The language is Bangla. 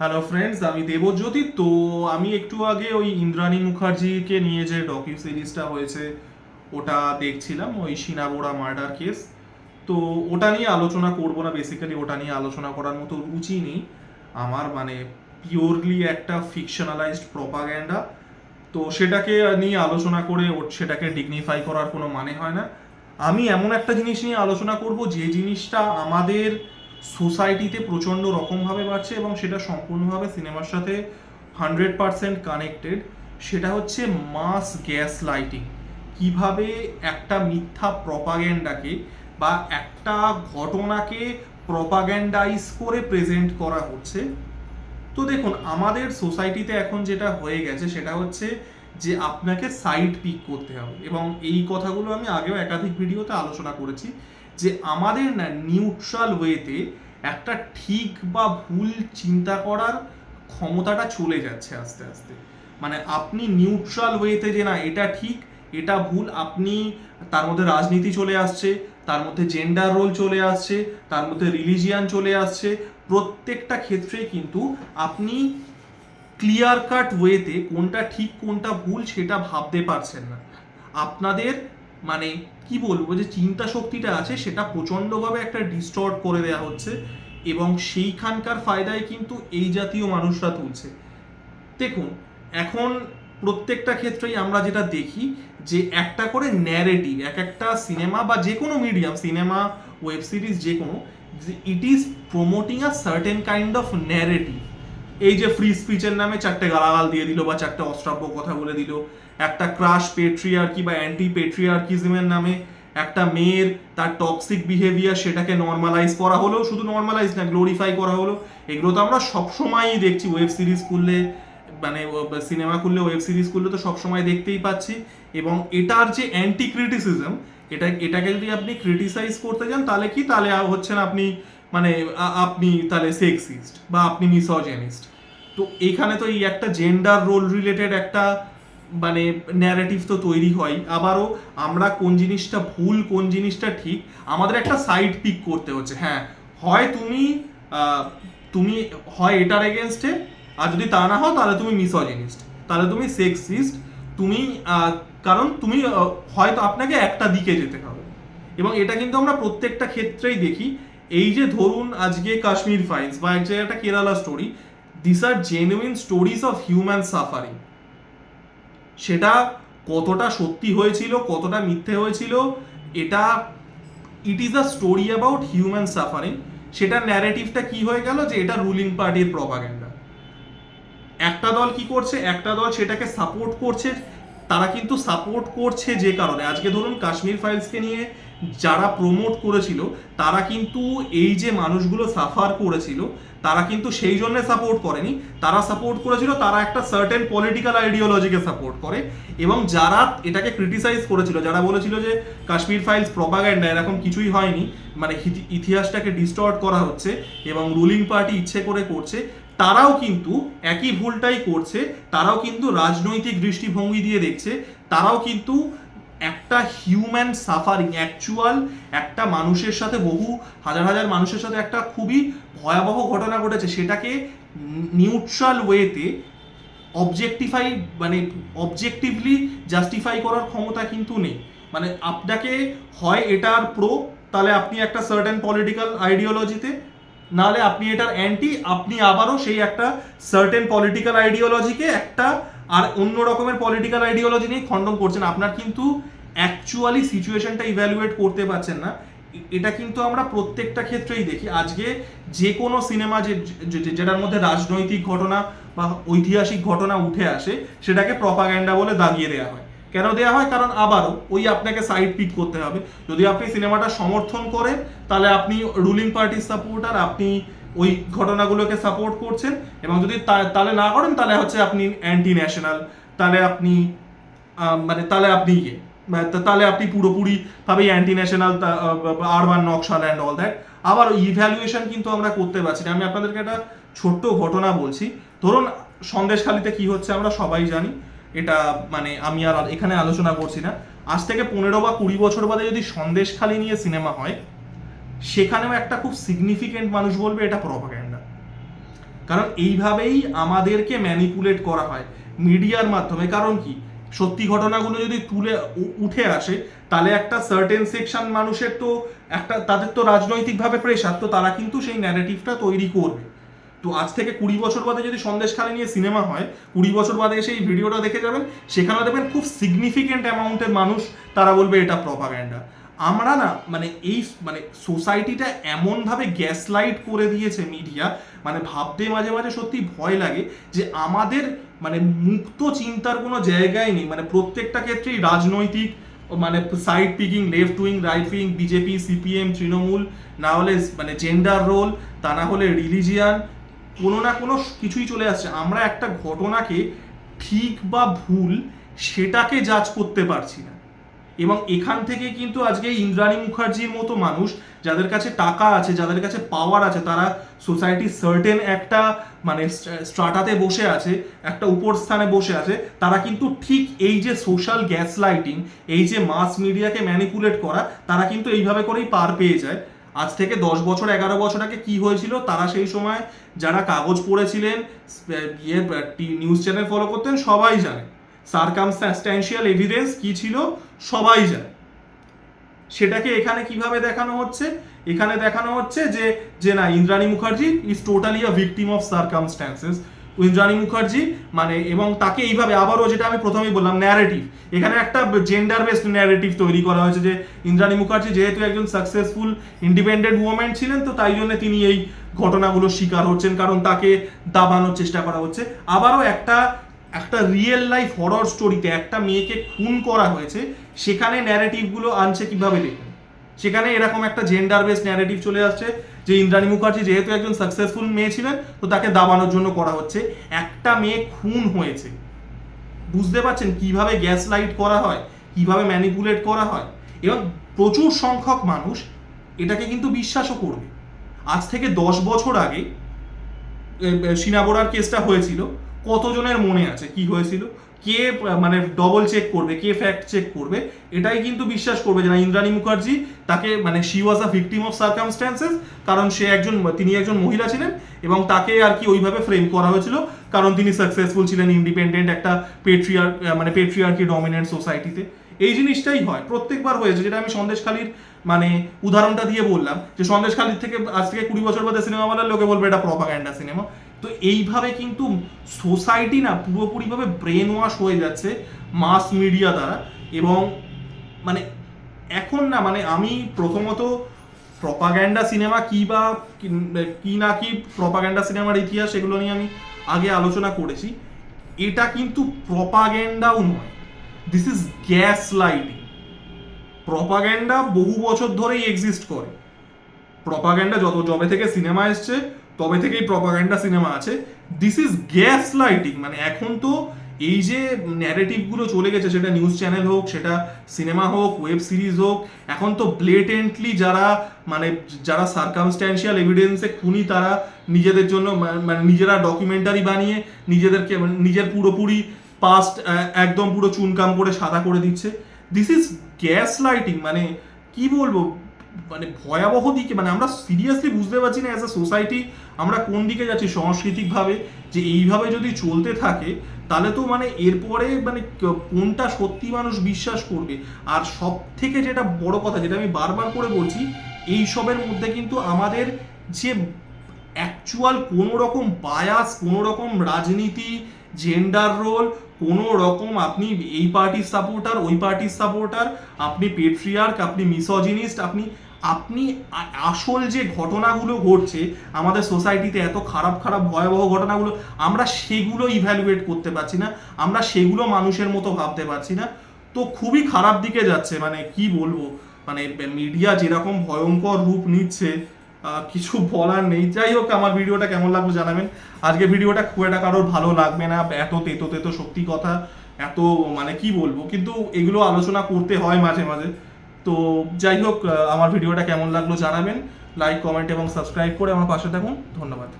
হ্যালো ফ্রেন্ডস, আমি দেবজ্যোতি। তো আমি একটু আগে ওই ইন্দ্রাণী মুখার্জিকে নিয়ে যে ডকিউ সিরিজটা হয়েছে ওটা দেখছিলাম, ওই শিনাবোরা মার্ডার কেস। তো ওটা নিয়ে আলোচনা করব না, বেসিক্যালি ওটা নিয়ে আলোচনা করার মতো রুচি নেই আমার। মানে পিওরলি একটা ফিকশনালাইজড প্রপাগ্যান্ডা, তো সেটাকে নিয়ে আলোচনা করে সেটাকে ডিগনিফাই করার কোনো মানে হয় না। আমি এমন একটা জিনিস নিয়ে আলোচনা করব যে জিনিসটা আমাদের সোসাইটিতে প্রচণ্ড রকমভাবে বাড়ছে এবং সেটা সম্পূর্ণভাবে সিনেমার সাথে 100% কানেক্টেড। সেটা হচ্ছে মাস গ্যাস লাইটিং। কিভাবে একটা মিথ্যা প্রপাগ্যান্ডাকে বা একটা ঘটনাকে প্রপাগ্যান্ডাইজ করে প্রেজেন্ট করা হচ্ছে। তো দেখুন, আমাদের সোসাইটিতে এখন যেটা হয়ে গেছে সেটা হচ্ছে যে আপনাকে সাইড পিক করতে হবে, এবং এই কথাগুলো আমি আগেও একাধিক ভিডিওতে আলোচনা করেছি যে আমাদের না নিউট্রাল ওয়েতে একটা ঠিক বা ভুল চিন্তা করার ক্ষমতাটা চলে যাচ্ছে আস্তে আস্তে। মানে আপনি নিউট্রাল ওয়েতে যে না এটা ঠিক এটা ভুল, আপনি তার মধ্যে রাজনীতি চলে আসছে, তার মধ্যে জেন্ডার রোল চলে আসছে, তার মধ্যে রিলিজিয়ান চলে আসছে। প্রত্যেকটা ক্ষেত্রে কিন্তু আপনি ক্লিয়ার কাট ওয়েতে কোনটা ঠিক কোনটা ভুল সেটা ভাবতে পারছেন না। আপনাদের মানে কি বলবো, যে চিন্তা শক্তিটা আছে সেটা প্রচণ্ডভাবে একটা ডিস্টর্ট করে দেওয়া হচ্ছে, এবং সেইখানকার ফায়দায় কিন্তু এই জাতীয় মানুষরা তুলছে। দেখুন, এখন প্রত্যেকটা ক্ষেত্রেই আমরা যেটা দেখি যে একটা করে ন্যারেটিভ, এক একটা সিনেমা বা যে কোনো মিডিয়াম, সিনেমা, ওয়েব সিরিজ, যে কোনো, it is promoting a certain kind of narrative. এই যে ফ্রি স্পিচের নামে চারটে গালাগাল দিয়ে দিল বা চারটে অশ্রাব্য কথা বলে দিল, একটা ক্রাশ পেট্রিয়ার্কি বা অ্যান্টি পেট্রিয়ার্কিজমের নামে একটা মেয়ের তার টক্সিক বিহেভিয়ার সেটাকে নর্মালাইজ করা হলো, শুধু নর্মালাইজ না গ্লোরিফাই করা হলো। এগুলো তো আমরা সবসময়ই দেখছি, ওয়েব সিরিজ খুললে, মানে সিনেমা খুললে, ওয়েব সিরিজ খুললে তো সবসময় দেখতেই পাচ্ছি। এবং এটার যে অ্যান্টি ক্রিটিসিজম, এটাকে যদি আপনি ক্রিটিসাইজ করতে যান তাহলে কি, তাহলে হচ্ছেন আপনি মানে আপনি তাহলে সেক্সিস্ট বা আপনি মিসোজেনিস্ট। তো এখানে তো এই একটা জেন্ডার রোল রিলেটেড একটা মানে ন্যারেটিভ তো তৈরি হয়। আবারও আমরা কোন জিনিসটা ভুল কোন জিনিসটা ঠিক আমাদের একটা সাইড পিক করতে হচ্ছে। হ্যাঁ, হয় তুমি আহ, তুমি হয় এটার এগেনস্টে, আর যদি তা না হও তাহলে তুমি মিসোজিনিস্ট, তাহলে তুমি সেক্সিস্ট, তুমি কারণ তুমি হয়তো আপনাকে একটা দিকে যেতে হবে। এবং এটা কিন্তু আমরা প্রত্যেকটা ক্ষেত্রেই দেখি। এই যে ধরুন আজকে কাশ্মীর ফাইলস বা এক জায়গায় একটা Kerala story, this are genuine stories of human suffering. সেটা কতটা সত্যি হয়েছিল কতটা মিথ্যে হয়েছিল, এটা it is a story about human suffering. সেটার ন্যারেটিভটা কি হয়ে গেল যে এটা রুলিং পার্টির প্রপাগ্যান্ডা। একটা দল কি করছে, একটা দল সেটাকে সাপোর্ট করছে। তারা কিন্তু সাপোর্ট করছে যে কারণে, আজকে ধরুন কাশ্মীর ফাইলসকে নিয়ে যারা প্রমোট করেছিল তারা কিন্তু এই যে মানুষগুলো সাফার করেছিল তারা কিন্তু সেই জন্য সাপোর্ট করেনি। তারা সাপোর্ট করেছিল, তারা একটা সার্টেন পলিটিক্যাল আইডিওলজিকে সাপোর্ট করে। এবং যারা এটাকে ক্রিটিসাইজ করেছিল, যারা বলেছিল যে কাশ্মীর ফাইলস প্রপাগ্যান্ডা, এরকম কিছুই হয়নি, মানে ইতিহাসটাকে ডিস্টর্ট করা হচ্ছে এবং রুলিং পার্টি ইচ্ছে করে করছে, তারাও কিন্তু একই ভুলটাই করছে। তারাও কিন্তু রাজনৈতিক দৃষ্টিভঙ্গি দিয়ে দেখছে। তারাও কিন্তু একটা হিউম্যান সাফারিং, অ্যাকচুয়াল একটা মানুষের সাথে, বহু হাজার হাজার মানুষের সাথে একটা খুবই ভয়াবহ ঘটনা ঘটেছে, সেটাকে নিউট্রাল ওয়েতে অবজেক্টিফাই, মানে অবজেক্টিভলি জাস্টিফাই করার ক্ষমতা কিন্তু নেই। মানে আপনাকে হয় এটার প্রো, তাহলে আপনি একটা সার্টেন পলিটিক্যাল আইডিওলজিতে, নাহলে আপনি এটার অ্যান্টি, আপনি আবারও সেই একটা সার্টেন পলিটিক্যাল আইডিওলজিকে একটা আর অন্য রকমের পলিটিক্যাল আইডিওলজি নিয়ে খণ্ডন করছেন। আপনার কিন্তু অ্যাকচুয়ালি সিচুয়েশনটা ইভ্যালুয়েট করতে পারছেন না। এটা কিন্তু আমরা প্রত্যেকটা ক্ষেত্রেই দেখি। আজকে যে কোনো সিনেমা যেটার মধ্যে রাজনৈতিক ঘটনা বা ঐতিহাসিক ঘটনা উঠে আসে সেটাকে প্রপাগ্যান্ডা বলে দাগিয়ে দেওয়া হয়। কেন দেওয়া হয়? কারণ আবারও ওই আপনাকে সাইড পিক করতে হবে। যদি আপনি সিনেমাটা সমর্থন করেন তাহলে আপনি রুলিং পার্টির সাপোর্টার, আপনি ওই ঘটনাগুলোকে সাপোর্ট করছেন। এবং যদি তাহলে না করেন তাহলে হচ্ছে আপনি অ্যান্টি ন্যাশনাল, তাহলে আপনি মানে তাহলে আপনি তাহলে আপনি পুরোপুরি ভাবে anti national, urban Naxal and all that. আবার ইভ্যালুয়েশন কিন্তু আমরা করতে পারছি না। আমি আপনাদেরকে একটা ছোট্ট ঘটনা বলছি। ধরুন সন্দেশখালিতে কি হচ্ছে আমরা সবাই জানি, এটা মানে আমি আর এখানে আলোচনা করছি না। আজ থেকে 15 বা 20 বছর বাদে যদি সন্দেশখালি নিয়ে সিনেমা হয়, সেখানেও একটা খুব সিগনিফিকেন্ট মানুষ বলবে এটা প্রপাগ্যান্ডা। কারণ এইভাবেই আমাদেরকে ম্যানিপুলেট করা হয় মিডিয়ার মাধ্যমে। কারণ কি, সত্যি ঘটনাগুলো যদি তুলে উঠে আসে তাহলে একটা সার্টেন সেকশন মানুষের তো একটা, তাদের তো রাজনৈতিকভাবে প্রেশার, তো তারা কিন্তু সেই ন্যারেটিভটা তৈরি করবে। তো আজ থেকে 20 বছর বাদে যদি সন্দেশখালী নিয়ে সিনেমা হয়, 20 বছর বাদে এসে এই ভিডিওটা দেখে যাবেন, সেখানে দেখবেন খুব সিগনিফিকেন্ট অ্যামাউন্টের মানুষ তারা বলবে এটা প্রপাগ্যান্ডা। আমরা না মানে এই মানে সোসাইটিটা এমনভাবে গ্যাসলাইট করে দিয়েছে মিডিয়া, মানে ভাবতে মাঝে মাঝে সত্যি ভয় লাগে যে আমাদের মানে মুক্ত চিন্তার কোনো জায়গায় নেই। মানে প্রত্যেকটা ক্ষেত্রেই রাজনৈতিক মানে side picking, left wing, right wing, BJP, CPM, Trinamool, না হলে মানে জেন্ডার রোল, তা না হলে রিলিজিয়ান, কোনো না কোনো কিছুই চলে আসছে। আমরা একটা ঘটনাকে ঠিক বা ভুল সেটাকে জাজ করতে পারছি না। এবং এখান থেকে কিন্তু আজকে ইন্দ্রাণী মুখার্জির মতো মানুষ, যাদের কাছে টাকা আছে, যাদের কাছে পাওয়ার আছে, তারা সোসাইটির সার্টেন একটা মানে স্ট্রাটাতে বসে আছে, একটা উপর স্থানে বসে আছে, তারা কিন্তু ঠিক এই যে সোশ্যাল গ্যাস লাইটিং, এই যে মাস মিডিয়াকে ম্যানিপুলেট করা, তারা কিন্তু এইভাবে করেই পার পেয়ে যায়। আজ থেকে 10 বছর 11 বছর আগে কি হয়েছিল তারা সেই সময় যারা কাগজ পড়েছিলেন, নিউজ চ্যানেল ফলো করতেন, সবাই জানে। সার্কামস্ট্যান্সিয়াল এভিডেন্স কি ছিল সবাই জানে। সেটাকে এখানে কিভাবে দেখানো হচ্ছে? এখানে দেখানো হচ্ছে যে যে না, Indrani Mukherjee is totally a victim of circumstances. Indrani Mukherjee মানে, এবং তাকে এইভাবে আবারও, যেটা আমি প্রথমেই বললাম, ন্যারেটিভ, এখানে একটা জেন্ডার বেসড ন্যারেটিভ তৈরি করা হয়েছে যে ইন্দ্রাণী মুখার্জি যেহেতু একজন সাকসেসফুল ইন্ডিপেন্ডেন্ট ওমেন ছিলেন, তো তাই জন্য তিনি এই ঘটনাগুলোর শিকার হচ্ছেন, কারণ তাকে দাবানোর চেষ্টা করা হচ্ছে। আবারও একটা রিয়েল লাইফ হরর স্টোরিতে একটা মেয়েকে খুন করা হয়েছে, সেখানে ন্যারেটিভগুলো আনছে কিভাবে দেখুন। সেখানে এরকম একটা জেন্ডার বেসড ন্যারেটিভ চলে আসছে যে ইন্দ্রাণী মুখার্জি যেহেতু একজন সাকসেসফুল মেয়ে ছিলেন, তো তাকে দাবানোর জন্য করা হচ্ছে। একটা মেয়ে খুন হয়েছে, বুঝতে পারছেন কিভাবে গ্যাস লাইট করা হয়, কিভাবে ম্যানিপুলেট করা হয়। এবং প্রচুর সংখ্যক মানুষ এটাকে কিন্তু বিশ্বাসও করবে। আজ থেকে 10 বছর আগে শিনা বোরার কেসটা হয়েছিল, কতজনের মনে আছে কি হয়েছিল? কে মানে ডবল চেক করবে, কে ফ্যাক্ট চেক করবে? এটাই কিন্তু বিশ্বাস করবে যে না, ইন্দ্রাণী মুখার্জি তাকে মানে she was a victim of circumstances, কারণ তিনি একজন মহিলা ছিলেন এবং তাকে আর কি ওইভাবে ফ্রেম করা হয়েছিল কারণ তিনি সাকসেসফুল ছিলেন, ইন্ডিপেন্ডেন্ট একটা পেট্রিয়ার্কি ডমিনেন্ট সোসাইটিতে। এই জিনিসটাই হয়, প্রত্যেকবার হয়েছে। যেটা আমি সন্দেশখালীর মানে উদাহরণটা দিয়ে বললাম, যে সন্দেশখালীর থেকে আজ থেকে 20 বছর বাদে সিনেমা বানার লোকে বলবে এটা প্রপাগ্যান্ডা সিনেমা। তো এইভাবে কিন্তু সোসাইটি না পুরোপুরিভাবে ব্রেন ওয়াশ হয়ে যাচ্ছে মাস মিডিয়া দ্বারা। এবং মানে এখন না, মানে আমি প্রথমত প্রপাগ্যান্ডা সিনেমা কি বা কি না কি, প্রপাগ্যান্ডা সিনেমার ইতিহাস এগুলো নিয়ে আমি আগে আলোচনা করেছি। এটা কিন্তু প্রপাগ্যান্ডাও নয়, this is gas lighting. Propaganda বহু বছর ধরেই এক্সিস্ট করে। প্রপাগ্যান্ডা যবে থেকে সিনেমা এসছে তবে থেকেই প্রপাগ্যান্ডা সিনেমা আছে। This is gas lighting. মানে এখন তো এই যে ন্যারেটিভগুলো চলে গেছে, সেটা নিউজ চ্যানেল হোক, সেটা সিনেমা হোক, ওয়েব সিরিজ হোক, এখন তো ব্লেটেন্টলি যারা সার্কামস্ট্যান্সিয়াল এভিডেন্সে খুনি, তারা নিজেদের জন্য মানে নিজেরা ডকুমেন্টারি বানিয়ে নিজেদেরকে নিজের পুরোপুরি পাস্ট একদম পুরো চুনকাম করে সাদা করে দিচ্ছে। This is gas lighting. মানে কি বলবো, মানে ভয়াবহ দিকে, মানে আমরা সিরিয়াসলি বুঝতে পারছি না অ্যাজ আ সোসাইটি আমরা কোন দিকে যাচ্ছি সাংস্কৃতিকভাবে। যে এইভাবে যদি চলতে থাকে তাহলে তো মানে এরপরে মানে কোনটা সত্যি মানুষ বিশ্বাস করবে। আর সব থেকে যেটা বড় কথা, যেটা আমি বারবার করে বলছি, এই সবের মধ্যে কিন্তু আমাদের যে অ্যাকচুয়াল কোনো রকম বায়াস, কোনো রকম রাজনীতি, জেন্ডার রোল, কোনো রকম আপনি এই পার্টির সাপোর্টার, ওই পার্টির সাপোর্টার, আপনি পেট্রিয়ার্ক, আপনি মিসোজিনিস্ট, আপনি আসল যে ঘটনাগুলো ঘটছে আমাদের সোসাইটিতে, এত খারাপ খারাপ ভয়াবহ ঘটনাগুলো, আমরা সেগুলো ইভ্যালুয়েট করতে পারছি না, আমরা সেগুলো মানুষের মতো ভাবতে পারছি না। তো খুবই খারাপ দিকে যাচ্ছে। মানে কি বলবো, মানে মিডিয়া যেরকম ভয়ঙ্কর রূপ নিচ্ছে, কিছু বলার নেই। যাই হোক, আমার ভিডিওটা কেমন লাগলো জানাবেন। আজকে ভিডিওটা খুব একটা কারোর ভালো লাগবে না, এত তেতো সত্যি কথা, এত মানে কি বলবো, কিন্তু এগুলো আলোচনা করতে হয় মাঝে মাঝে। তো যাই হোক, আমার ভিডিওটা কেমন লাগলো জানাবেন। লাইক, কমেন্ট এবং সাবস্ক্রাইব করে আমার পাশে থাকুন। ধন্যবাদ।